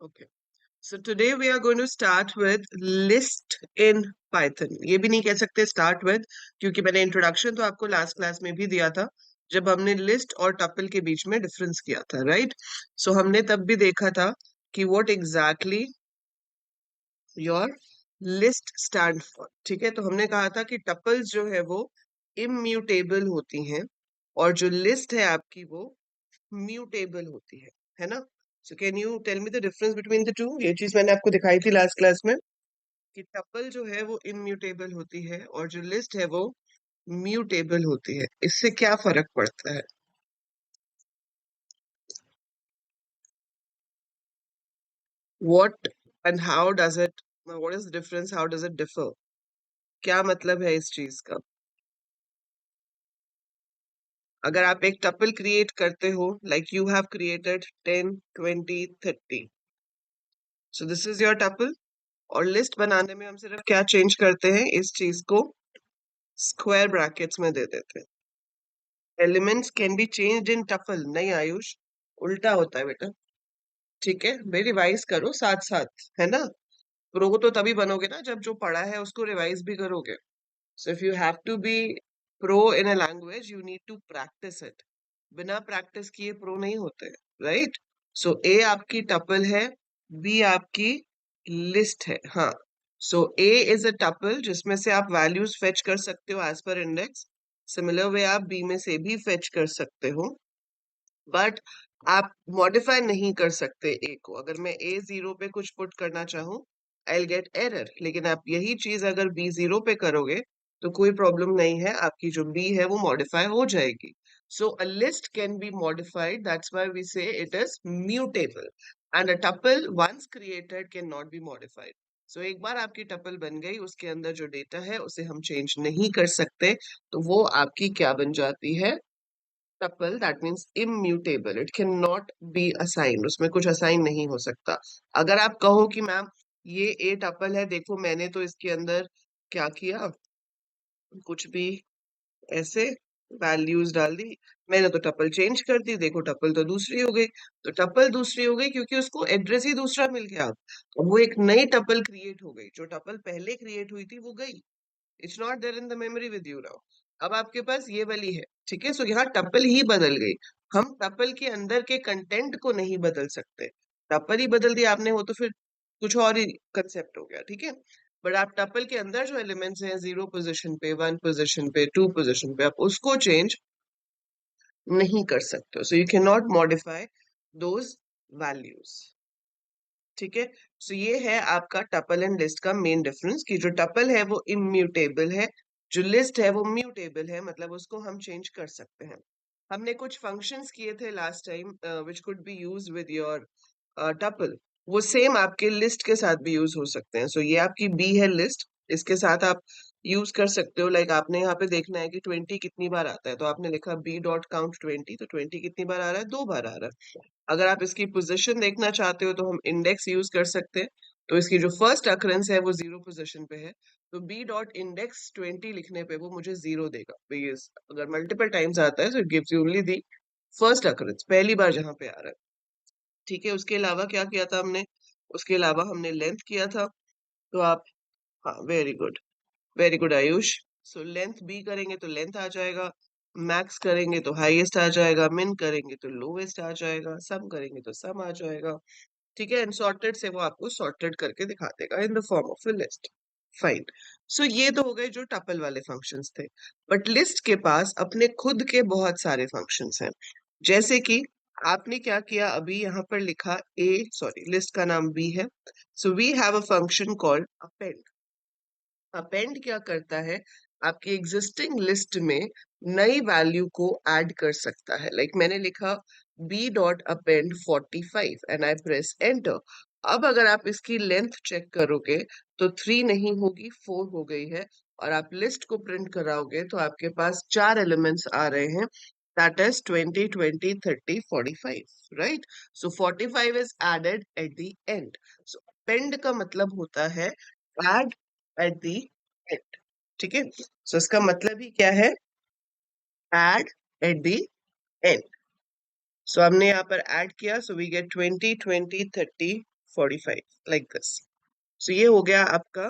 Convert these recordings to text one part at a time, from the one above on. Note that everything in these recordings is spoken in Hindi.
Okay. So today we are going to start with list in Python. ये भी नहीं कह सकते start with, क्योंकि मैंने इंट्रोडक्शन तो आपको लास्ट क्लास में भी दिया था जब हमने लिस्ट और टपल के बीच में डिफरेंस किया था, राइट? सो हमने तब भी देखा था कि what exactly your list stand for. ठीक है, तो हमने कहा था कि टपल्स जो है वो इम्यूटेबल होती हैं और जो लिस्ट है आपकी वो म्यूटेबल होती है ना? So can you tell me the difference between the two? ये चीज मैंने आपको दिखाई थी लास्ट क्लास में कि टपल जो है वो इम्यूटेबल होती है और जो लिस्ट है वो म्यूटेबल होती है। इससे क्या फर्क पड़ता है? What and how does it, what is the difference, how does it differ? क्या मतलब है इस चीज का? अगर आप एक टपल क्रिएट करते हो, like you have created 10 20 30, so this is your tuple. और लिस्ट बनाने में हम सिर्फ क्या चेंज करते हैं, इस चीज को स्क्वायर ब्रैकेट्स में दे देते हैं। Elements can be changed in tuple, नहीं आयुष, उल्टा होता है बेटा। ठीक है भाई, रिवाइज करो साथ साथ, है ना? प्रो तो तभी बनोगे ना जब जो पढ़ा है उसको रिवाइज भी करोगे। So if you have to be pro in a language you need to practise it. बिना प्रैक्टिस किए प्रो नहीं होते, राइट? सो ए आपकी टपल है, बी आपकी लिस्ट है। हाँ, सो ए इज अ टपल जिसमें से आप वैल्यूज फेच कर सकते हो as per index. Similar way आप बी में से भी फेच कर सकते हो, बट आप मॉडिफाई नहीं कर सकते ए को। अगर मैं ए 0 पे कुछ पुट करना चाहूँ, आई विल गेट एरर। लेकिन आप यही चीज अगर बी 0 पे करोगे तो कोई प्रॉब्लम नहीं है, आपकी जो बी है वो मॉडिफाई हो जाएगी। So a list can be modified, that's why we say it is mutable, and a tuple once created can not be modified. So एक बार आपकी टपल बन गई, उसके अंदर जो डेटा है उसे हम चेंज नहीं कर सकते, तो वो आपकी क्या बन जाती है? Tuple. That means immutable, it can not be assign, उसमें कुछ असाइन नहीं हो सकता। अगर आप कहो कि मैम ये ए टपल है, देखो मैंने तो इसके अंदर क्या किया, कुछ भी ऐसे वैल्यूज डाल दी, मैंने तो टपल चेंज कर दी, देखो टपल तो दूसरी हो गई। तो टपल दूसरी हो गई क्योंकि उसको एड्रेस ही दूसरा मिल गया। अब वो एक नई टपल क्रिएट हो गई, जो टपल पहले क्रिएट हुई थी वो गई, it's not there in the memory with you now. अब आपके पास ये वाली है, ठीक है? सो यहाँ टपल ही बदल गई, हम टपल के अंदर के कंटेंट को नहीं बदल सकते। टपल ही बदल दिया आपने, वो तो फिर कुछ और ही कंसेप्ट हो गया, ठीक है? बट आप टपल के अंदर जो एलिमेंट्स हैं, 0 पोजीशन पे, 1 पोजीशन पे, 2 पोजीशन पे, आप उसको चेंज नहीं कर सकते, so you can not modify those values. ठीक है, सो ये है आपका टपल एंड लिस्ट का मेन डिफरेंस, कि जो टपल है वो इम्यूटेबल है, जो लिस्ट है वो म्यूटेबल है, मतलब उसको हम चेंज कर सकते हैं। हमने कुछ फंक्शंस किए थे last time which could be used with your tuple, वो सेम आपके लिस्ट के साथ भी यूज हो सकते हैं। सो ये आपकी बी है लिस्ट, इसके साथ आप यूज कर सकते हो। लाइक आपने यहाँ पे देखना है कि 20 कितनी बार आता है, तो आपने लिखा बी डॉट काउंट 20, तो 20 कितनी बार आ रहा है? 2 बार आ रहा है। अगर आप इसकी पोजीशन देखना चाहते हो तो हम इंडेक्स यूज कर सकते हैं, तो इसकी जो फर्स्ट अकरेंस है वो 0 पोजीशन पे है, तो बी डॉट इंडेक्स 20 लिखने पे वो मुझे 0 देगा, बिकॉज अगर मल्टीपल टाइम्स आता है तो it gives you only the first occurrence, पहली बार जहां पे आ रहा है। ठीक है, उसके अलावा क्या किया था हमने? उसके अलावा हमने लेंथ किया था, तो आप, हाँ very good Ayush. So length B करेंगे तो लेंथ आ जाएगा, मैक्स करेंगे तो हाईएस्ट आ जाएगा, मिन करेंगे तो लोवेस्ट आ जाएगा, सम करेंगे तो सम आ जाएगा। ठीक है, एंड सॉर्टेड से वो आपको सॉर्टेड करके दिखा देगा in the form of a list. Fine. So ये तो हो गए जो टपल वाले फंक्शंस थे, बट लिस्ट के पास अपने खुद के बहुत सारे फंक्शंस हैं। जैसे कि आपने क्या किया, अभी यहाँ पर लिखा ए, सॉरी लिस्ट का नाम बी है, so we have a function called append. Append क्या करता है, आपकी एग्जिस्टिंग लिस्ट में नई वैल्यू को ऐड कर सकता है। लाइक मैंने लिखा B dot append 45 and I press enter. अब अगर आप इसकी लेंथ चेक करोगे तो 3 नहीं होगी, 4 हो गई है, और आप लिस्ट को प्रिंट कराओगे तो आपके पास 4 एलिमेंट्स आ रहे हैं, that is 20 20 30 45, right? So 45 is added at the end. So append का मतलब होता है add at the end, ठीक है? सो इसका मतलब ही क्या है? add at the end. सो हमने यहाँ पर ऐड किया, so we get 20 20 30 45 like this. So ये हो गया आपका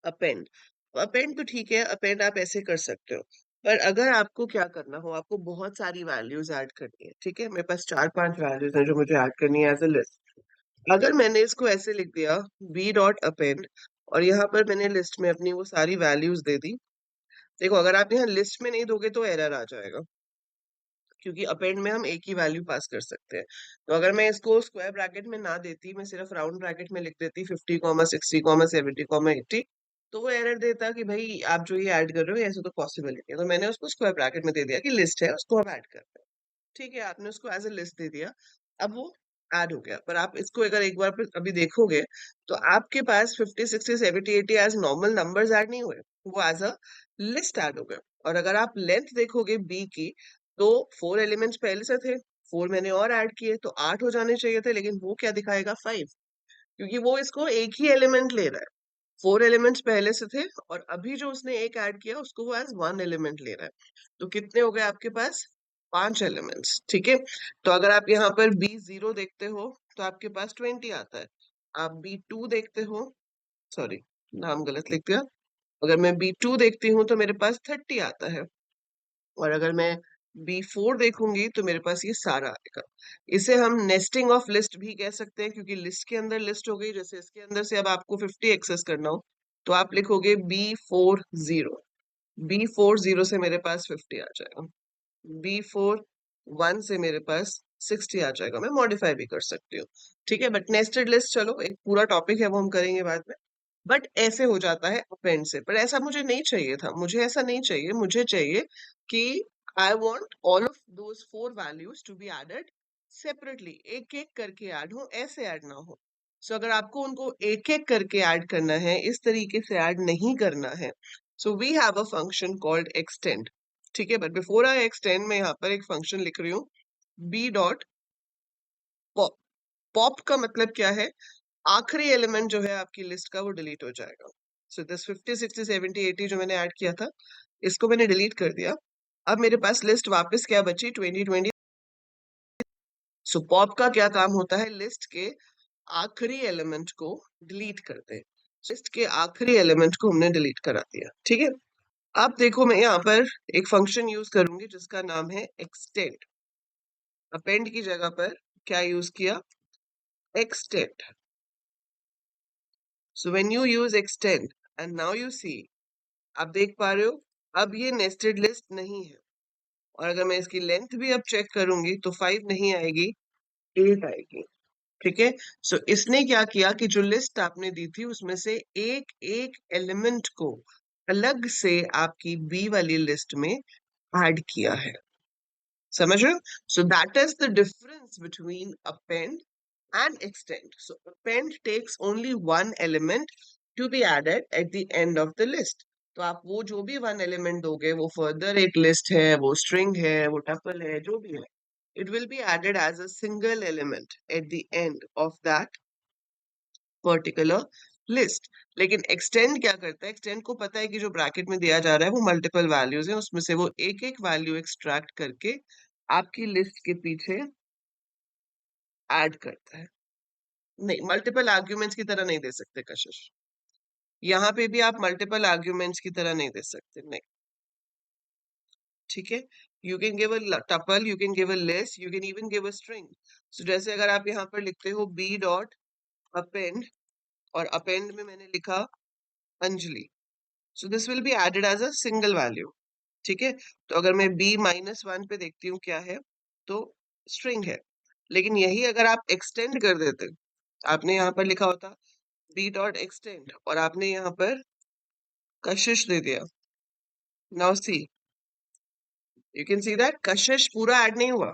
अपेंड। अपेंड तो ठीक है, अपेंड आप ऐसे कर सकते हो, पर अगर आपको क्या करना हो, आपको बहुत सारी वैल्यूज ऐड करनी है, ठीक है, मेरे पास 4-5 वैल्यूज हैं जो मुझे ऐड करनी है एज अ लिस्ट। अगर मैंने इसको ऐसे लिख दिया बी डॉट अपेंड, और यहाँ पर मैंने लिस्ट में अपनी वो सारी वैल्यूज दे दी। देखो, अगर आप यहाँ लिस्ट में नहीं दोगे तो एरर आ जाएगा, क्योंकि अपेंड में हम एक ही वैल्यू पास कर सकते हैं। तो अगर मैं इसको स्क्वायर ब्रैकेट में ना देती, मैं सिर्फ राउंड ब्रैकेट में लिख देती 50, 60, 70, तो वो एरर देता कि भाई आप जो ये ऐड कर रहे हो ऐसे तो पॉसिबल नहीं है। तो मैंने उसको स्क्वायर ब्रैकेट में दे दिया कि लिस्ट है, उसको हम ऐड करते हैं। ठीक है, आपने उसको एज अ लिस्ट दे दिया, अब वो ऐड हो गया। पर आप इसको अगर एक बार फिर अभी देखोगे, तो आपके पास 50, 60, 70, 80 एज नॉर्मल नंबर्स ऐड नहीं हुए, वो एज अ लिस्ट ऐड हो गए। और अगर आप लेंथ देखोगे बी की, तो 4 एलिमेंट्स पहले से थे, 4 मैंने और ऐड किए, तो 8 हो जाने चाहिए थे, लेकिन वो क्या दिखाएगा 5, क्योंकि वो इसको एक ही एलिमेंट ले रहा है। 4 एलिमेंट्स पहले से थे, और अभी जो उसने एक ऐड किया उसको वो एज 1 एलिमेंट ले रहा है। तो कितने हो गए आपके पास? 5 एलिमेंट्स। ठीक है, तो अगर आप यहाँ पर B0 देखते हो तो आपके पास 20 आता है। आप B2 देखते हो, सॉरी नाम गलत लिख दिया, अगर मैं B2 देखती हूँ तो मेरे पास 30 आता है। और अगर मैं B4 देखूंगी तो मेरे पास ये सारा आएगा। इसे हम नेस्टिंग ऑफ लिस्ट भी कह सकते हैं, क्योंकि लिस्ट के अंदर लिस्ट हो गई। जैसे इसके अंदर से अब आपको 50 एक्सेस करना हो, तो आप लिखोगे B40, B40 से मेरे पास 50 आ जाएगा, B41 से मेरे पास 60 आ जाएगा। मैं मॉडिफाई भी कर सकती हूँ, ठीक है। बट नेस्टेड लिस्ट चलो एक पूरा टॉपिक है, वो हम करेंगे बाद में। बट ऐसे हो जाता है अपेंड से, पर ऐसा मुझे नहीं चाहिए था, मुझे ऐसा नहीं चाहिए। मुझे चाहिए कि I want all of those 4 values to be added separately, एक एक करके ऐड हो, ऐसे ऐड ना हो। सो अगर आपको उनको एक एक करके ऐड करना है, इस तरीके से ऐड नहीं करना है, so we have a function called extend. ठीक है, बट बिफोर आई एक्सटेंड, मैं यहाँ पर एक फंक्शन लिख रही हूँ, बी डॉट पॉप। पॉप का मतलब क्या है? आखिरी एलिमेंट जो है आपकी लिस्ट का वो डिलीट हो जाएगा। सो दिस 50, 60, 70, 80 जो मैंने ऐड किया था, इसको मैंने डिलीट कर दिया। अब मेरे पास लिस्ट वापस क्या बची? 20, 20। सो पॉप का क्या काम होता है? लिस्ट के आखिरी एलिमेंट को डिलीट करते हैं। लिस्ट के आखिरी एलिमेंट को हमने डिलीट करा दिया, ठीक है। अब देखो, मैं यहाँ पर एक फंक्शन यूज करूंगी जिसका नाम है एक्सटेंड। अपेंड की जगह पर क्या यूज किया? Extend. So when you use extend and now you see, आप देख पा रहे हो अब ये नेस्टेड लिस्ट नहीं है। और अगर मैं इसकी लेंथ भी अब चेक करूंगी तो 5 नहीं आएगी, 8 आएगी। ठीक है, सो इसने क्या किया कि जो लिस्ट आपने दी थी उसमें से एक एक एलिमेंट को अलग से आपकी बी वाली लिस्ट में ऐड किया है। समझ रहे हो? सो that is the difference between append and extend. So append takes only one element to be added at the end of the list. तो आप वो जो भी वन एलिमेंट दोगे, वो फर्दर एक लिस्ट है, वो स्ट्रिंग है, वो टपल है, जो भी है, it will be added as a single element at the end of that particular list. लेकिन एक्सटेंड क्या करता है? एक्सटेंड को पता है कि जो ब्रैकेट में दिया जा रहा है वो मल्टीपल वैल्यूज है, उसमें से वो एक एक वैल्यू एक्सट्रैक्ट करके आपकी लिस्ट के पीछे ऐड करता है। नहीं, मल्टीपल आर्ग्यूमेंट्स की तरह नहीं दे सकते कशिश, यहाँ पे भी आप मल्टीपल आर्ग्यूमेंट्स की तरह नहीं दे सकते, नहीं। ठीक है, you can give a tuple, you can give a list, you can even give a string. So जैसे अगर आप यहाँ पर लिखते हो बी डॉट अपेंड, और अपेंड में मैंने लिखा Anjali, so this will be added as a single value. ठीक है, तो अगर मैं B-1 पे देखती हूँ क्या है, तो स्ट्रिंग है। लेकिन यही अगर आप एक्सटेंड कर देते, आपने यहाँ पर लिखा होता बी डॉट एक्सटेंड, और आपने यहाँ पर कशिश दे दिया। Now see, you can see that कशिश पूरा ऐड नहीं हुआ,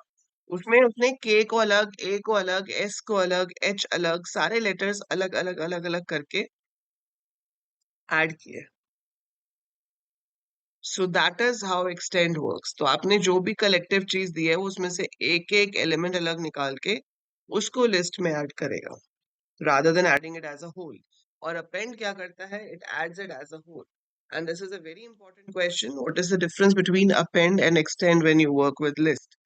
उसमें उसने के को अलग, ए को अलग, एस को अलग, एच अलग, सारे लेटर्स अलग अलग अलग अलग करके ऐड किए। सो that is how extend works. तो आपने जो भी कलेक्टिव चीज दी है, वो उसमें से एक एक एलिमेंट अलग निकाल के उसको लिस्ट में ऐड करेगा, rather than adding it as a whole. और append क्या करता है? It adds it as a whole. And this is a very important question. What is the difference between append and extend when you work with list?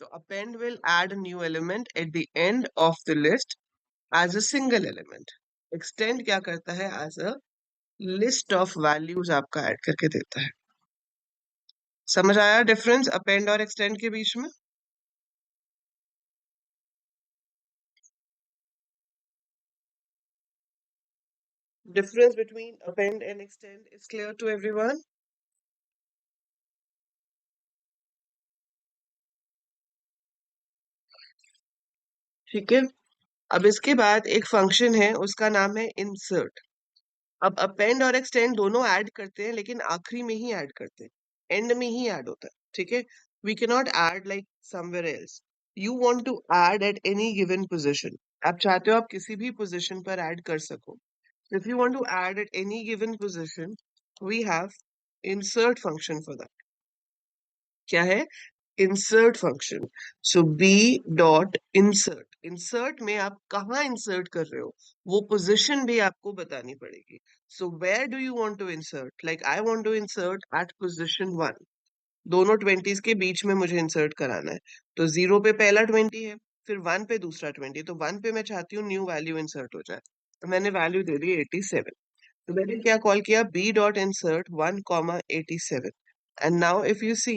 So append will add a new element at the end of the list, as a single element. Extend क्या करता है, as a list of values आपका ऐड करके देता है। समझ आया डिफरेंस अपेंड और एक्सटेंड के बीच में? Difference between append and extend is clear to everyone? ठीक है। अब इसके बाद एक फंक्शन है, उसका नाम है इंसर्ट। अब अपेंड और एक्सटेंड दोनों ऐड करते हैं, लेकिन आखिरी में ही ऐड करते हैं, एंड में ही ऐड होता है। ठीक है, we can not add like somewhere else. You want to add at any given position. आप चाहते हो आप किसी भी पोजीशन पर ऐड कर सको। If you want to add at any given position, we have insert function for that. क्या है? Insert function. So B dot insert, insert में आप कहाँ इंसर्ट कर रहे हो वो पोजीशन भी आपको बतानी पड़ेगी। So where do you want to insert? Like I want to insert at position 1। दोनों ट्वेंटीज के बीच में मुझे इंसर्ट कराना है। तो 0 पे पहला 20 है, फिर 1 पे दूसरा 20, तो 1 पे मैं चाहती हूँ न्यू वैल्यू इंसर्ट हो जाए। तो मैंने वैल्यू दे दी 87। तो मैंने क्या कॉल किया, B dot insert 1 comma 87। And now if you see,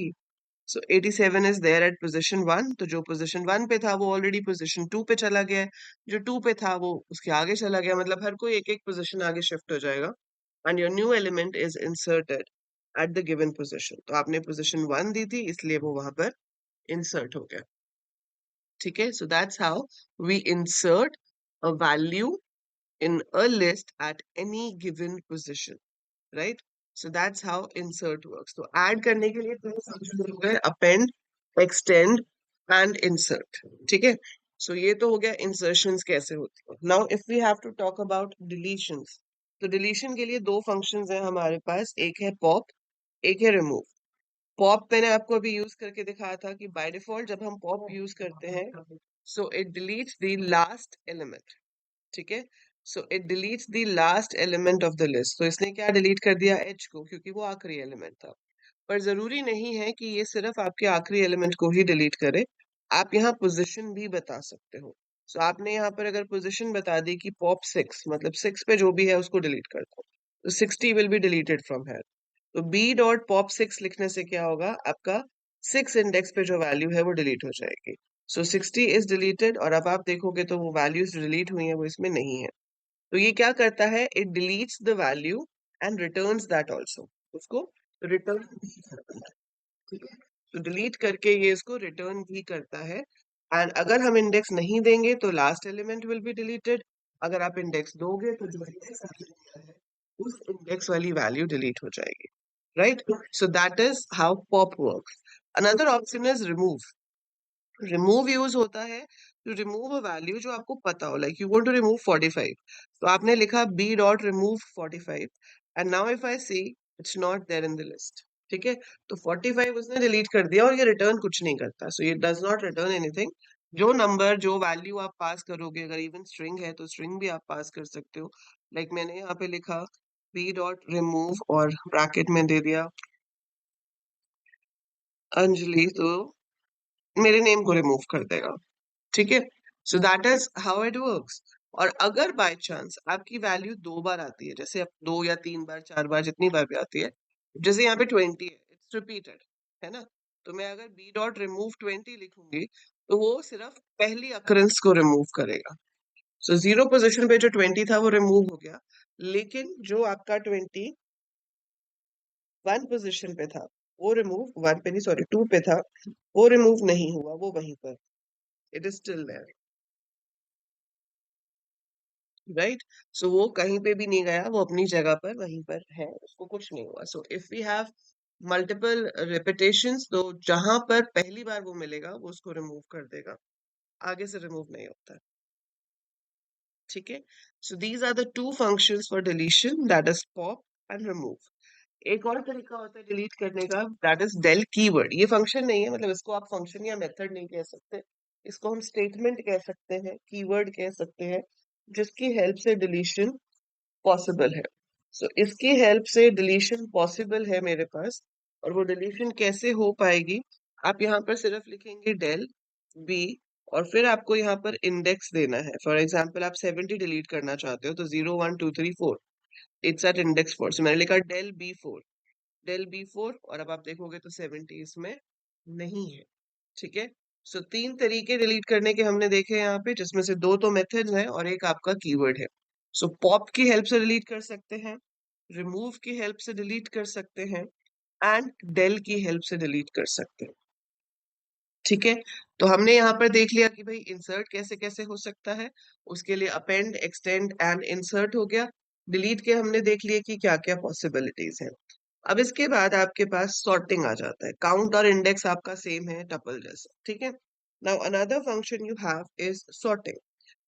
so 87 is there at position 1। तो जो पोजीशन 1 पे था वो ऑलरेडी पोजीशन 2 पे चला गया है, जो 2 पे था वो उसके आगे चला गया, मतलब हर कोई एक एक पोजीशन आगे शिफ्ट हो जाएगा। And your new element is inserted at the given position. तो आपने पोजीशन 1 दी थी, इसलिए वो वहां पर इंसर्ट हो गया। ठीक है, so that's how we insert a value in a list at any given position, right? So that's how insert works. तो add करने के लिए तीन फंक्शन हो गए, append, extend and insert। ठीक है, so ये तो हो गया insertions कैसे होती है। Now if we have to talk about deletions, तो deletion के लिए दो functions हैं हमारे पास, एक है pop, एक है remove। pop मैंने आपको अभी यूज करके दिखाया था कि by default जब हम pop यूज करते हैं, so it deletes the last element। ठीक है, so it deletes the last element of the list. तो इसने क्या डिलीट कर दिया, एच को, क्योंकि वो आखिरी एलिमेंट था। पर जरूरी नहीं है कि ये सिर्फ आपके आखिरी एलिमेंट को ही डिलीट करे, आप यहाँ पोजीशन भी बता सकते हो। सो आपने यहाँ पर अगर पोजीशन बता दी कि पॉप 6, मतलब 6 पे जो भी है उसको डिलीट कर दो, तो 60 will be deleted from here. तो बी डॉट पॉप 6 लिखने से क्या होगा, आपका 6 इंडेक्स पे जो वैल्यू है वो डिलीट हो जाएगी। सो 60 इज डिलीटेड, और अब आप देखोगे तो वो वैल्यूज जो डिलीट हुई है वो इसमें नहीं है। तो ये क्या करता है, it deletes the value and returns that also. उसको रिटर्न भी करता है। ठीक है, तो डिलीट करके ये इसको रिटर्न भी करता है। एंड अगर हम इंडेक्स नहीं देंगे तो last element will be deleted. अगर आप इंडेक्स दोगे तो जो इंडेक्स आपने दिया है उस इंडेक्स वाली वैल्यू डिलीट हो जाएगी। Right, so that is how pop works. Another option is remove. Remove use होता है टू रिमूव अ वैल्यू जो आपको पता हो, like you want to remove 45, तो आपने लिखा B dot remove 45, and now if I see it's not there in the list. ठीक है, तो 45 उसने डिलीट कर दिया और ये रिटर्न कुछ नहीं करता, सो ये डज नॉट रिटर्न एनीथिंग। जो नंबर जो वैल्यू आप पास करोगे, अगर इवन स्ट्रिंग है तो स्ट्रिंग भी आप पास कर सकते हो। लाइक मैंने यहाँ पे लिखा बी डॉट रिमूव और ब्रैकेट में दे दिया अंजलि, तो मेरे नेम को रिमूव कर देगा। ठीक है, so that is how it works. और अगर बाय चांस आपकी वैल्यू दो बार आती है, जैसे अब 2 या 3 बार 4 बार जितनी बार भी आती है, जैसे यहाँ पे 20 है, इट्स रिपीटेड, है ना, तो मैं अगर बी डॉट रिमूव 20 लिखूंगी तो वो सिर्फ पहली अकरेंस को रिमूव करेगा। सो जीरो पोजीशन पे जो 20 था वो रिमूव हो गया, लेकिन जो आपका 21 पोजीशन पे था वो रिमूव, 1 पे नहीं सॉरी 2 पे था, वो रिमूव नहीं हुआ, वो वहीं पर, it is still there. Right, so वो कहीं पे भी नहीं गया, वो अपनी जगह पर वहीं पर है, उसको कुछ नहीं हुआ। So if we have multiple repetitions, तो जहां पर पहली बार वो मिलेगा वो उसको रिमूव कर देगा, आगे से रिमूव नहीं होता। ठीक है, so these are the two functions for deletion, that is pop and remove. एक और तरीका होता है डिलीट करने का, दैट इज डेल कीवर्ड। ये फंक्शन नहीं है, मतलब इसको आप फंक्शन या मेथड नहीं कह सकते, इसको हम स्टेटमेंट कह सकते हैं, कीवर्ड कह सकते हैं, जिसकी हेल्प से डिलीशन पॉसिबल है। सो इसकी हेल्प से डिलीशन पॉसिबल है मेरे पास। और वो डिलीशन कैसे हो पाएगी, आप यहाँ पर सिर्फ लिखेंगे डेल बी और फिर आपको यहाँ पर इंडेक्स देना है। फॉर एग्जाम्पल आप 70 डिलीट करना चाहते हो तो 0 1 2 3 4 इट्स एट इंडेक्स 4। सो मैंने लिखा डेल B4, डेल B4, और अब आप देखोगे तो 70 इसमें नहीं है। ठीक है, सो 3 तरीके डिलीट करने के हमने देखे यहाँ पे, जिसमें से 2 तो मेथड्स हैं और एक आपका कीवर्ड है। सो पॉप की हेल्प से डिलीट कर सकते हैं, रिमूव की हेल्प से डिलीट कर सकते हैं, एंड डेल की हेल्प से डिलीट कर सकते हैं। ठीक है, तो हमने यहाँ पर देख लिया कि भाई इंसर्ट कैसे कैसे हो सकता है। उसके लिए अपेंड, एक्सटेंड एंड इंसर्ट हो गया। डिलीट के हमने देख लिया कि क्या क्या पॉसिबिलिटीज हैं। अब इसके बाद आपके पास सॉर्टिंग आ जाता है। काउंट और इंडेक्स आपका सेम है टपल जैसा। ठीक है, now another function you have is sorting.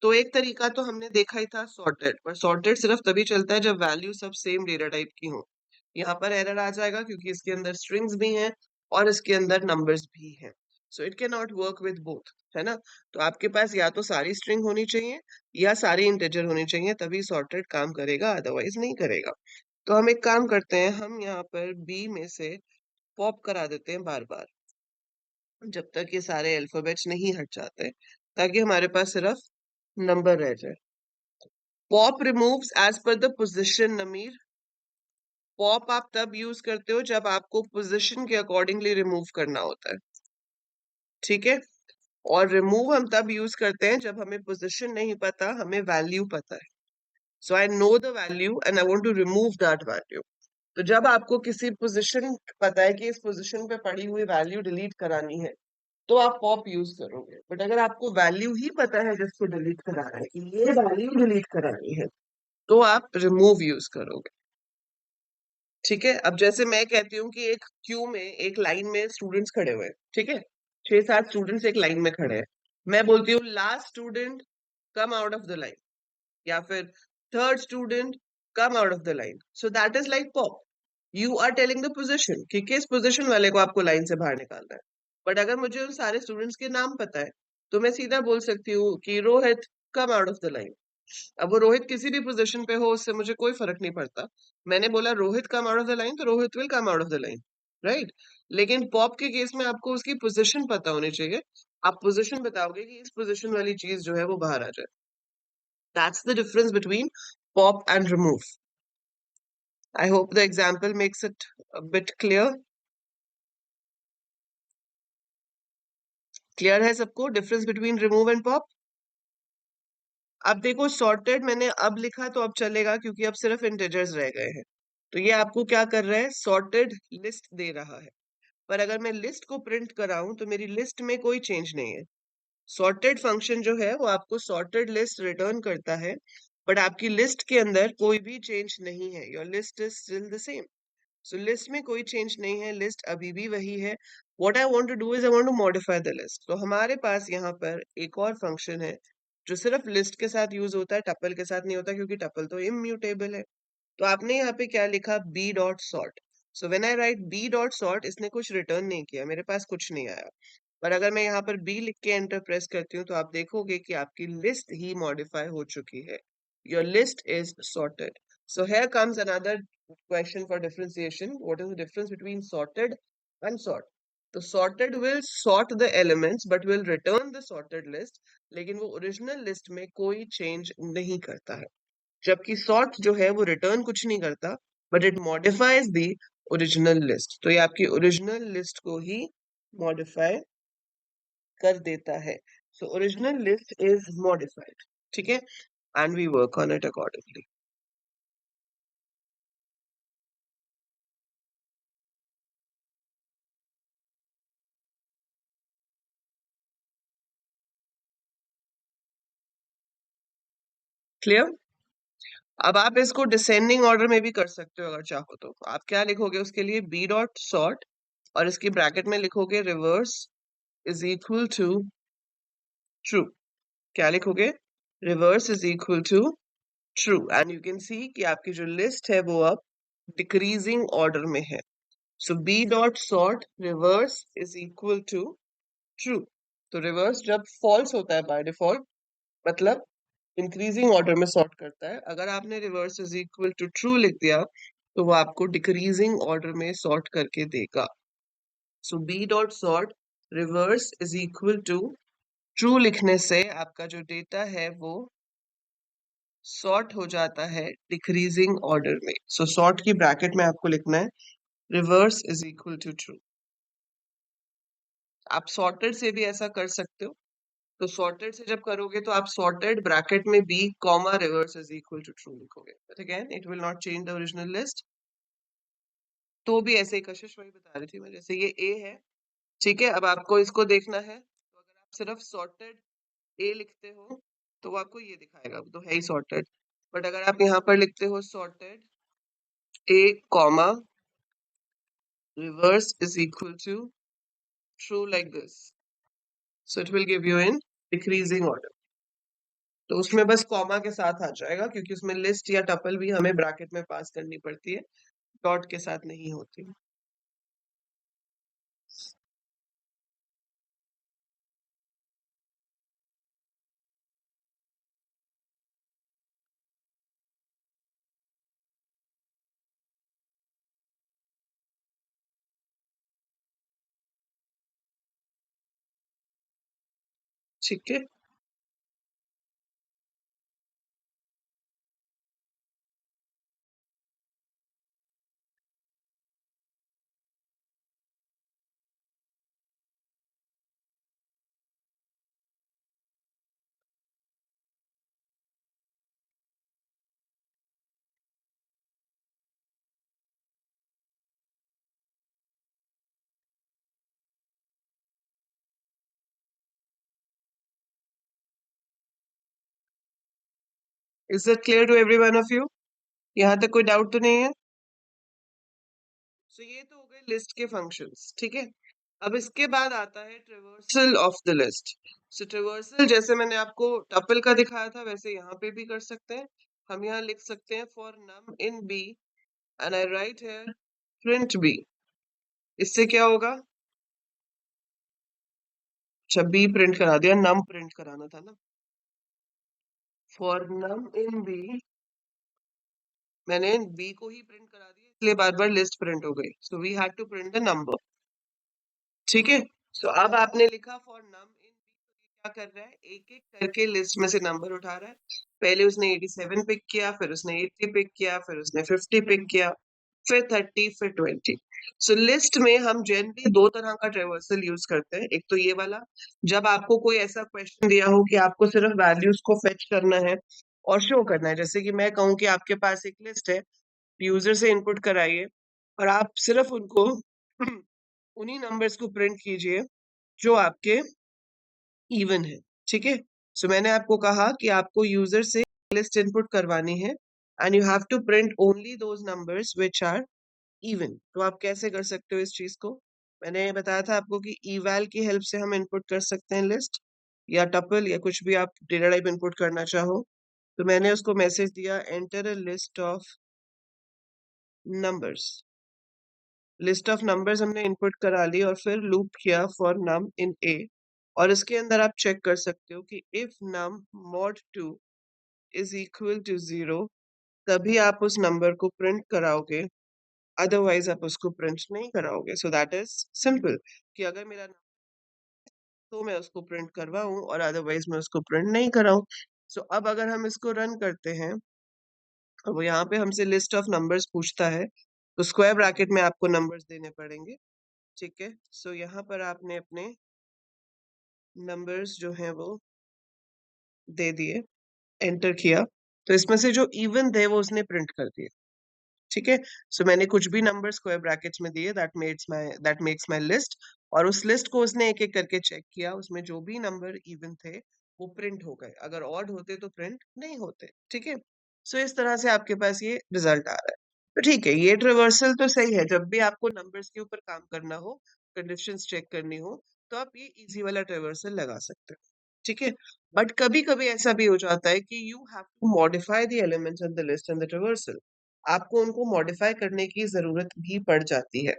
तो एक तरीका तो हमने देखा ही था सॉर्टेड, पर सॉर्टेड सिर्फ तभी चलता है जब वैल्यू सब सेम डेटा टाइप की हो। यहाँ पर एरर आ जाएगा क्योंकि इसके अंदर स्ट्रिंग्स भी हैं और इसके अंदर नंबर्स भी हैं। So it can not work with both, है ना। तो आपके पास या तो सारी स्ट्रिंग होनी चाहिए या सारी इंटीजर होनी चाहिए, तभी सॉर्टेड काम करेगा, अदरवाइज नहीं करेगा। तो हम एक काम करते हैं, हम यहाँ पर बी में से पॉप करा देते हैं बार बार, जब तक ये सारे अल्फाबेट्स नहीं हट जाते, ताकि हमारे पास सिर्फ नंबर रह जाए। Pop removes as per the position number. Pop आप तब यूज करते हो जब आपको पोजीशन के अकॉर्डिंगली रिमूव करना होता है। ठीक है, और रिमूव हम तब यूज करते हैं जब हमें पोजीशन नहीं पता, हमें वैल्यू पता है। So I know the value and I want to remove that value. तो जब आपको किसी पोजीशन पता है कि इस पोजीशन पे पड़ी हुई वैल्यू डिलीट करानी है, तो आप पॉप यूज करोगे। बट अगर आपको वैल्यू ही पता है जिसको डिलीट कराना है, कि ये वैल्यू डिलीट करानी है, तो आप रिमूव यूज करोगे। ठीक है, अब जैसे मैं कहती हूँ कि एक क्यू में, एक लाइन में स्टूडेंट्स खड़े हुए हैं। ठीक है, 6 7 स्टूडेंट्स एक लाइन में खड़े हैं। मैं बोलती हूँ last student come out of the line, या फिर third student come out of the line. So that is like pop. You are telling the position कि किस पोजीशन वाले को आपको लाइन से बाहर निकालना है। बट अगर मुझे उन सारे स्टूडेंट्स के नाम पता है, तो मैं सीधा बोल सकती हूँ कि Rohit come out of the line. अब वो रोहित किसी भी पोजीशन पे हो, उससे मुझे कोई फर्क नहीं पड़ता। मैंने बोला Rohit come out of the line, तो Rohit will come out of the line, right. लेकिन पॉप के केस में आपको उसकी पोजीशन पता होनी चाहिए। आप पोजीशन बताओगे कि इस पोजीशन वाली चीज जो है वो बाहर आ जाए। That's the difference between pop and remove. I hope the example makes it a bit clear. Clear है सबको difference between remove and pop? अब देखो सॉर्टेड मैंने अब लिखा तो अब चलेगा, क्योंकि अब सिर्फ इंटीजर्स रह गए हैं। तो ये आपको क्या कर रहा है, सॉर्टेड लिस्ट दे रहा है। पर अगर मैं लिस्ट को प्रिंट कराऊं तो मेरी लिस्ट में कोई चेंज नहीं है। सॉर्टेड फंक्शन जो है वो आपको सॉर्टेड लिस्ट रिटर्न करता है, बट आपकी लिस्ट के अंदर कोई भी चेंज नहीं है। Your list is still the same. So list में कोई चेंज नहीं है, लिस्ट अभी भी वही है। What I want to do is I want to modify the list. तो हमारे पास यहाँ पर एक और फंक्शन है जो सिर्फ लिस्ट के साथ यूज होता है, टपल के साथ नहीं होता, क्योंकि टपल तो इम्यूटेबल है। तो आपने यहाँ पे क्या लिखा, B dot sort. So when I write b dot sort, इसने कुछ रिटर्न नहीं किया, मेरे पास कुछ नहीं आया। पर अगर मैं यहाँ पर बी लिख के एंटर प्रेस करती हूँ, तो आप देखोगे कि आपकी लिस्ट ही मॉडिफाई हो चुकी है। Your list is sorted. So here comes another question for differentiation. What is the difference between sorted and sort? तो sorted will sort the elements but will return the sorted list, लेकिन वो ओरिजिनल लिस्ट में कोई चेंज नहीं करता है। जबकि sort जो है वो रिटर्न कुछ नहीं करता, but it modifies the original list। तो ये आपकी ओरिजिनल लिस्ट को ही मॉडिफाई कर देता है। So original list is modified, ठीक है, and we work on it accordingly. Clear? अब आप इसको डिसेंडिंग ऑर्डर में भी कर सकते हो अगर चाहो तो। आप क्या लिखोगे उसके लिए, बी डॉट सॉर्ट, और इसकी ब्रैकेट में लिखोगे reverse is equal to true. क्या लिखोगे, reverse is equal to true, and you can see कि आपकी जो लिस्ट है वो अब डिक्रीजिंग ऑर्डर में है। So B dot sort reverse is equal to true. तो रिवर्स जब फॉल्स होता है बाय डिफॉल्ट, मतलब इंक्रीजिंग ऑर्डर में सॉर्ट करता है। अगर आपने reverse is equal to true लिख दिया, तो वो आपको डिक्रीजिंग ऑर्डर में सॉर्ट करके देगा। So B dot sort reverse is equal to true लिखने से आपका जो डेटा है वो सॉर्ट हो जाता है डिक्रीजिंग ऑर्डर में। सो सॉर्ट की ब्रैकेट में आपको लिखना है reverse is equal to true. आप सॉर्टेड से भी ऐसा कर सकते हो। तो सॉर्टेड से जब करोगे तो आप सॉर्टेड ब्रैकेट में B comma reverse is equal to true लिखोगे, but again it will not change the original list. तो भी ऐसे ही कशिश वही बता रही थी मैं, जैसे ये ए है, ठीक है, अब आपको इसको देखना है, तो अगर आप सिर्फ सॉर्टेड ए लिखते हो तो वो आपको ये दिखाएगा, वो तो है ही सॉर्टेड। बट अगर आप यहाँ पर लिखते हो sorted A comma reverse is equal to true like this, so it will give you in decreasing order। तो उसमें बस कॉमा के साथ आ जाएगा क्योंकि उसमें लिस्ट या टपल भी हमें ब्रैकेट में पास करनी पड़ती है, डॉट के साथ नहीं होती। ठीक है, is it clear to every one of you? यहाँ तक कोई डाउट तो नहीं है? सो ये तो हो गए लिस्ट के फंक्शंस, ठीक है। अब इसके बाद आता है traversal of the list. So traversal जैसे मैंने आपको टपल का दिखाया था वैसे यहाँ पे भी कर सकते हैं। हम यहाँ लिख सकते हैं for num in b and I write है प्रिंट बी। इससे क्या होगा? अच्छा, बी प्रिंट करा दिया, नम प्रिंट कराना था ना। फॉर नम इन बी, मैंने बी को ही प्रिंट करा दिया इसलिए बार बार लिस्ट प्रिंट हो गई, so we had to print the number, ठीक है। सो अब आपने लिखा फॉर नम इन बी, तो ये क्या कर रहा है, एक एक करके लिस्ट में से नंबर उठा रहा है। पहले उसने 87 पिक किया, फिर उसने 80 पिक किया, फिर उसने 50 पिक किया, फिर 30, फिर 20। सो लिस्ट में हम जनरली दो तरह का ट्रेवर्सल यूज करते हैं। एक तो ये वाला, जब आपको कोई ऐसा क्वेश्चन दिया हो कि आपको सिर्फ वैल्यूज को फेच करना है और शो करना है, जैसे कि मैं कहूँ कि आपके पास एक लिस्ट है, यूजर से इनपुट कराइए और आप सिर्फ उनको उन्हीं नंबर्स को प्रिंट कीजिए जो आपके इवन है, ठीक है। सो मैंने आपको कहा कि आपको यूजर से लिस्ट इनपुट करवानी है and you have to print only those numbers which are even. तो आप कैसे कर सकते हो इस चीज को? मैंने बताया था आपको कि eval की हेल्प से हम इनपुट कर सकते हैं लिस्ट या टपल या कुछ भी आप डेटा टाइप इनपुट करना चाहो। तो मैंने उसको मैसेज दिया enter a list of numbers. List of numbers हमने इनपुट करा ली और फिर लूप किया फॉर नम इन ए। और इसके अंदर आप चेक कर सकते हो कि if num mod 2 is equal to 0 तभी आप उस नंबर को प्रिंट कराओगे, अदरवाइज आप उसको प्रिंट नहीं कराओगे। सो दैट इज सिंपल कि अगर मेरा तो मैं उसको प्रिंट करवाऊं और अदरवाइज मैं उसको प्रिंट नहीं कराऊं। सो अब अगर हम इसको रन करते हैं, अब वो यहाँ पे हमसे लिस्ट ऑफ नंबर्स पूछता है, तो स्क्वायर ब्रैकेट में आपको नंबर्स देने पड़ेंगे, ठीक है। सो यहाँ पर आपने अपने नंबर्स जो हैं वो दे दिए, एंटर किया, तो इसमें से जो इवन थे वो उसने प्रिंट कर दिए, ठीक है। सो मैंने कुछ भी नंबर स्क्वायर ब्रैकेट्स में दिए, दैट मेक्स माय लिस्ट। और उस लिस्ट को उसने एक एक करके चेक किया, उसमें जो भी नंबर इवन थे वो प्रिंट हो गए, अगर ऑड होते तो प्रिंट नहीं होते, ठीक है। सो इस तरह से आपके पास ये रिजल्ट आ रहा है। तो ठीक है, ये ट्रिवर्सल तो सही है, जब भी आपको नंबर्स के ऊपर काम करना हो, कंडीशंस चेक करनी हो, तो आप ये इजी वाला ट्रिवर्सल लगा सकते हो, ठीक है। बट कभी कभी ऐसा भी हो जाता है कि you have to modify the elements in the list and the traversal. आपको उनको मॉडिफाई करने की जरूरत भी पड़ जाती है,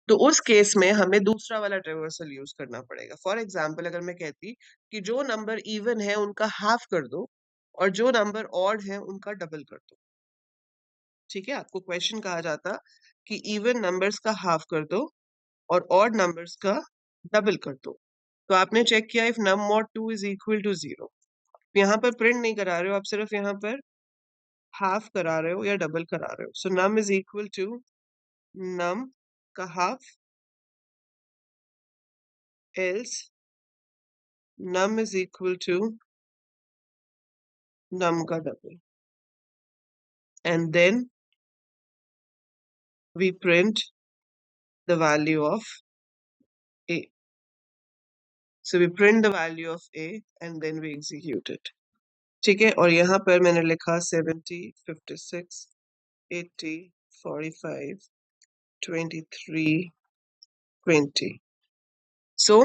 तो उस केस में हमें दूसरा वाला ट्रेवर्सल यूज करना पड़ेगा। फॉर एग्जाम्पल, अगर मैं कहती कि जो नंबर इवन है उनका हाफ कर दो और जो नंबर ऑड है उनका डबल कर दो, ठीक है। आपको क्वेश्चन कहा जाता कि इवन नंबर्स का हाफ कर दो और ऑड नंबर्स का डबल कर दो, तो आपने चेक किया if num mod 2 is equal to 0, यहाँ पर प्रिंट नहीं करा रहे हो आप, सिर्फ यहाँ पर हाफ करा रहे हो या डबल करा रहे हो. सो नम इज इक्वल टू नम का half, else num is equal to num का double, and then we print the value of a. So we print the value of a and then we execute it. ठीक है, और यहाँ पर मैंने लिखा 70, 56, 80, 45, 23, 20. So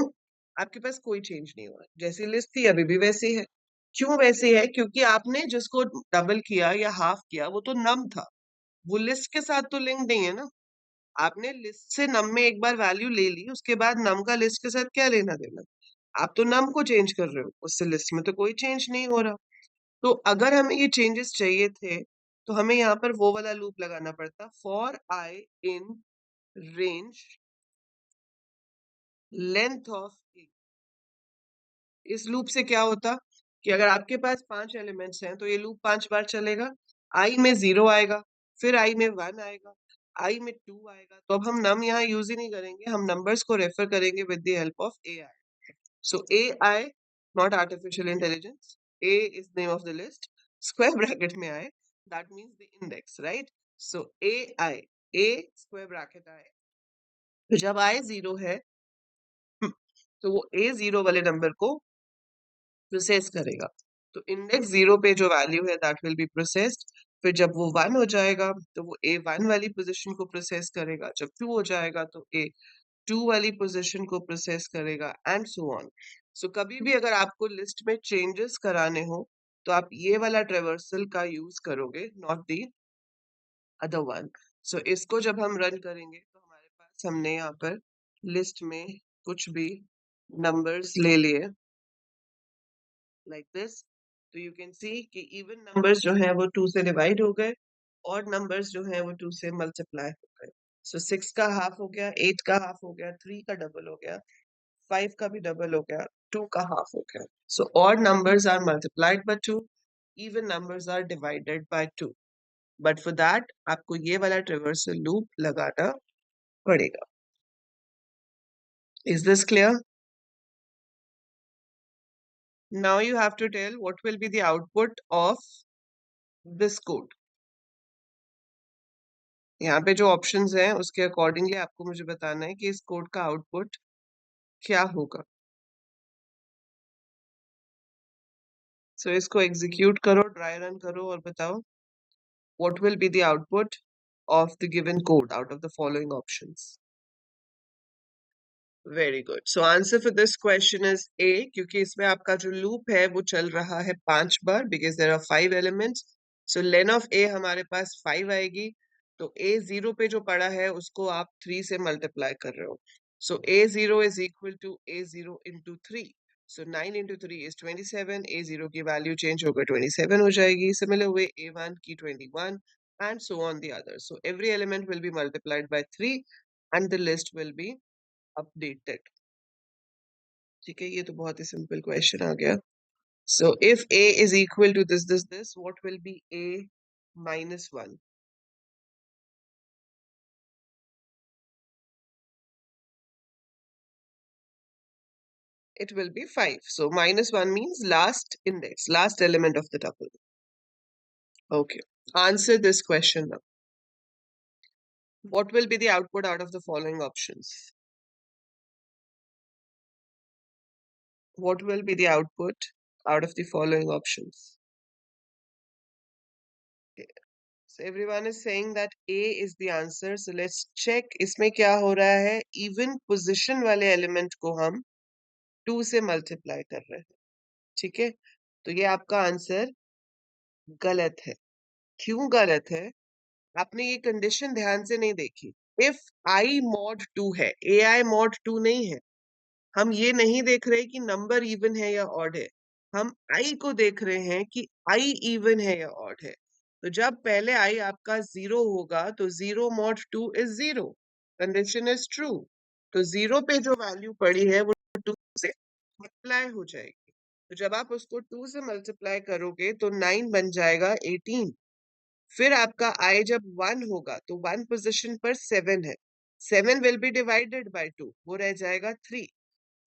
आपके पास कोई चेंज नहीं हुआ, जैसी लिस्ट थी अभी भी वैसी है. क्यों वैसी है? क्योंकि आपने जिसको डबल किया या हाफ किया वो तो नम था, वो लिस्ट के साथ तो लिंक नहीं है ना. आपने लिस्ट से नम में एक बार वैल्यू ले ली, उसके बाद नम का लिस्ट के साथ क्या लेना देना. आप तो नम को चेंज कर रहे हो, उससे लिस्ट में तो कोई चेंज नहीं हो रहा. तो अगर हमें ये चेंजेस चाहिए थे तो हमें यहाँ पर वो वाला लूप लगाना पड़ता, for I in range length of A. इस लूप से क्या होता कि अगर आपके पास 5 एलिमेंट्स हैं तो ये लूप 5 बार चलेगा. आई में 0 आएगा, फिर आई में 1 आएगा, आई में 2 आएगा. तो अब हम नम यहाँ यूज ही नहीं करेंगे, हम नंबर्स को रेफर करेंगे with the help of A I. So A I, not artificial intelligence, A is name of the list, square bracket में आए, that means the index, right. So A I, A square bracket आए, तो जब आई 0 है तो वो ए 0 वाले नंबर को प्रोसेस करेगा. तो इंडेक्स 0 पे जो वैल्यू है दैट विल बी प्रोसेस्ड. फिर जब वो 1 हो जाएगा तो वो ए 1 वाली पोजीशन को प्रोसेस करेगा, जब 2 हो जाएगा तो ए 2 वाली पोजीशन को प्रोसेस करेगा, एंड सो ऑन. सो कभी भी अगर आपको लिस्ट में चेंजेस कराने हो तो आप ये वाला ट्रेवर्सल का यूज करोगे, नॉट दी अदर वन. सो इसको जब हम रन करेंगे तो हमारे पास, हमने यहाँ पर लिस्ट में कुछ भी नंबर्स ले लिए like this, तो you can see कि even numbers जो हैं वो 2 से डिवाइड हो गए और numbers जो हैं वो 2 से मल्टीप्लाई हो गए. So 6 का हाफ हो गया, 8 का हाफ हो गया, 3 का डबल हो गया, 5 का भी डबल हो गया, 2 का हाफ हो गया. So odd numbers are multiplied by 2, even numbers are divided by 2. But for that आपको ये वाला traversal loop लगाना पड़ेगा. Is this clear? Now you have to tell what will be the output of this code. यहाँ पे जो ऑप्शंस हैं उसके अकॉर्डिंगली आपको मुझे बताना है कि इस कोड का आउटपुट क्या होगा. सो इसको एग्जीक्यूट करो, ड्राई रन करो और बताओ what will be the output of the given code out of the following options. Very good. So answer for this question is a, क्योंकि इसमें आपका जो लूप है वो चल रहा है 5 बार, because there are 5 elements. So len of A हमारे पास 5 आएगी, तो ए 0 पे जो पड़ा है उसको आप 3 से मल्टीप्लाई कर रहे हो. So a 0 is equal to a 0 into 3. So 9 into 3 is 27. A 0 की वैल्यू चेंज होकर 27 हो जाएगी. सिमिलर वे ए 1 की 21, and so on the other. So every element will be multiplied by 3 and the list will be updated. ठीक है, ये तो बहुत ही सिंपल क्वेश्चन आ गया. So if a is equal to this, what will be a minus 1? It will be 5. So minus 1 means last index, last element of the tuple. Okay, answer this question now. What will be the output out of the following options? What will be the output out of the following options? Okay. So everyone is saying that A is the answer. So let's check इसमें क्या हो रहा है. Even position वाले element को हम 2 से मल्टीप्लाई कर रहे हैं. ठीक है, तो ये आपका आंसर गलत है. क्यों गलत है? आपने ये कंडीशन ध्यान से नहीं देखी. इफ आई मॉड 2 है, ए आई मॉड 2 नहीं है. हम ये नहीं देख रहे कि नंबर इवन है या ऑड है, हम आई को देख रहे हैं कि आई इवन है या ऑड है. तो जब पहले आई आपका 0 होगा तो 0 mod 2 is 0, condition is true. तो 0 पे जो वैल्यू पड़ी है वो 2 से मल्टीप्लाई हो जाएगी। तो जब आप उसको 2 से मल्टीप्लाई करोगे तो 9 बन जाएगा 18। फिर आपका i जब 1 होगा तो 1 पोजीशन पर 7 है, 7 विल बी डिवाइडेड बाय 2, वो रह जाएगा 3।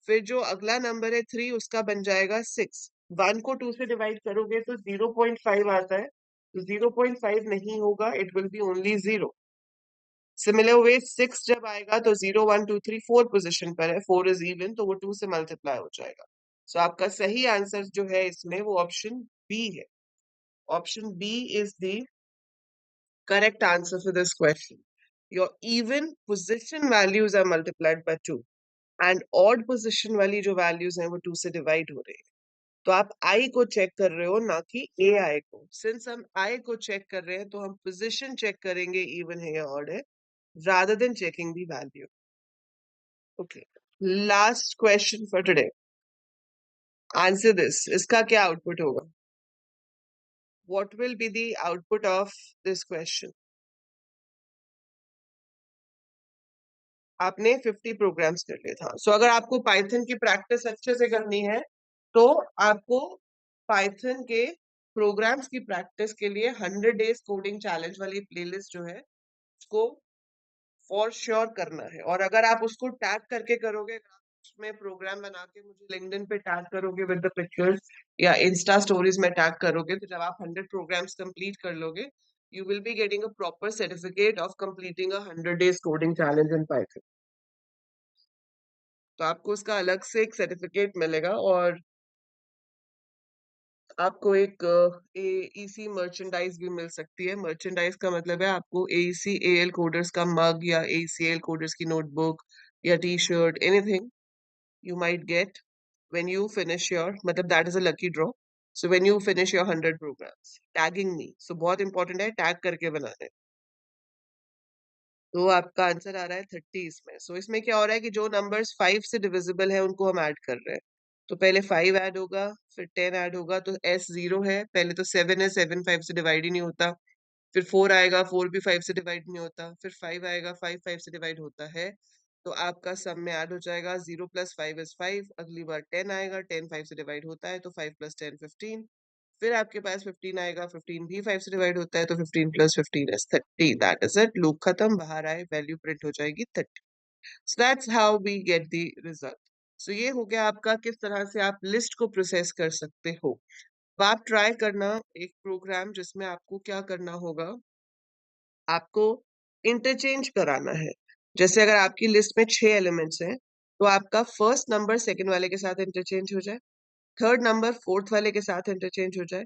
फिर जो अगला नंबर है 3 उसका बन जाएगा 6। 1 को 2 से डिवाइड करोगे तो 0.5 आता है, तो 0.5 नहीं होगा, it will B only 0। Similar way 6 जब आएगा तो 0 1 2 3 4 पोजीशन पर है, 4 इज इवन, तो वो 2 से मल्टीप्लाई हो जाएगा। सो आपका सही आंसर जो है इसमें वो ऑप्शन बी है। Option b is the correct answer for this question. Your even position values are multiplied by 2 and odd position वाली जो वैल्यूज हैं वो 2 से डिवाइड हो रही है। तो आप आई को चेक कर रहे हो, ना कि ए आई को। सिंस हम आई को चेक कर रहे हैं तो हम पोजीशन चेक करेंगे इवन है या ऑड है, rather than checking the value. Okay. Last question for today. Answer this. इसका क्या output होगा? What will be the output of this question? आपने 50 प्रोग्राम्स कर लिए था। सो अगर आपको पाइथन की प्रैक्टिस अच्छे से करनी है तो आपको पाइथन के प्रोग्राम्स की प्रैक्टिस के लिए 100 डेज कोडिंग चैलेंज वाली प्लेलिस्ट जो है उसको फॉर श्योर करना है। और अगर आप उसको टैग करके करोगे, अगर आप उसमें प्रोग्राम बना के मुझे लिंक्डइन पे टैग करोगे विद द पिक्चर्स या इंस्टा स्टोरीज में टैग करोगे, तो जब आप 100 प्रोग्राम्स कंप्लीट कर लोगे you will be getting a proper certificate of completing a 100 days coding challenge in Python. तो आपको उसका अलग से एक सर्टिफिकेट मिलेगा और आपको एक एईसी मर्चेंडाइज भी मिल सकती है। मर्चेंडाइज का मतलब है आपको एईसी एएल कोडर्स का मग या एईसी एएल कोडर्स की नोटबुक या T shirt, anything you might get when you finish your, मतलब that is a lucky draw. So when you finish your 100 programs, tagging me. So बहुत important है टैग करके बनाने। तो आपका आंसर आ रहा है 30 इसमें। सो इसमें क्या हो रहा है कि जो नंबर्स 5 से डिविजिबल है उनको हम ऐड कर रहे हैं। तो पहले 5 ऐड होगा, फिर 10 ऐड होगा, तो S 0 है, पहले तो 7 है, 7 5 से डिवाइड ही नहीं होता। फिर 4 आएगा, 4 भी 5 से डिवाइड नहीं होता। फिर 5 आएगा, 5 5 से डिवाइड होता है। तो आपका सम में ऐड हो जाएगा 0 प्लस 5 इज 5। अगली बार 10 आएगा, 10 5 से डिवाइड होता है, तो 5 प्लस 10 15। फिर आपके पास 15 आएगा, 15 भी 5 से डिवाइड होता है, तो 15 plus 15 is 30। That is it. Loop खत्म, बाहर आए, वैल्यू प्रिंट हो जाएगी 30। So that's how we get the result. So ये हो गया आपका किस तरह से आप लिस्ट को प्रोसेस कर सकते हो। अब आप ट्राई करना एक प्रोग्राम जिसमें आपको क्या करना होगा, आपको इंटरचेंज कराना है। जैसे अगर आपकी लिस्ट में 6 एलिमेंट्स हैं तो आपका फर्स्ट नंबर सेकंड वाले के साथ इंटरचेंज हो जाए, थर्ड नंबर फोर्थ वाले के साथ इंटरचेंज हो जाए,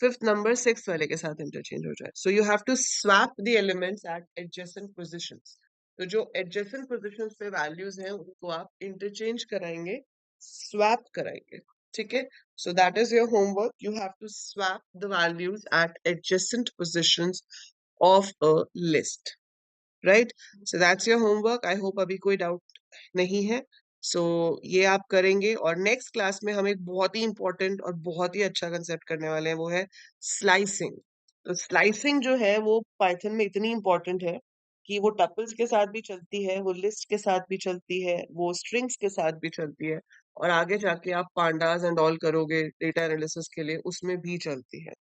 फिफ्थ नंबर सिक्स वाले के साथ इंटरचेंज हो जाए। So you have to swap the elements at adjacent positions. तो जो एडजेसेंट पोजीशंस पे वैल्यूज हैं उनको आप इंटरचेंज कराएंगे, स्वैप कराएंगे। ठीक है, so that is your homework. You have to swap the values at adjacent positions of a list, right? So that's your homework. I hope अभी कोई डाउट नहीं है। सो ये आप करेंगे और नेक्स्ट क्लास में हम एक बहुत ही इंपॉर्टेंट और बहुत ही अच्छा कंसेप्ट करने वाले हैं, वो है स्लाइसिंग। तो स्लाइसिंग जो है वो पाइथन में इतनी इंपॉर्टेंट है कि वो टपल्स के साथ भी चलती है, वो लिस्ट के साथ भी चलती है, वो स्ट्रिंग्स के साथ भी चलती है, और आगे जाके आप पांडास एंड ऑल करोगे डेटा एनालिसिस के लिए उसमें भी चलती है।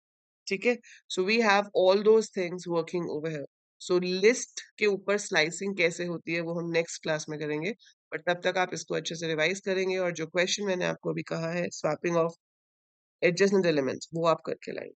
ठीक है, so we have all those things working over here. So list के ऊपर स्लाइसिंग कैसे होती है वो हम नेक्स्ट क्लास में करेंगे, बट तब तक आप इसको अच्छे से रिवाइज करेंगे और जो क्वेश्चन मैंने आपको अभी कहा है स्वैपिंग ऑफ एडजेसेंट एलिमेंट्स वो आप करके लाएंगे।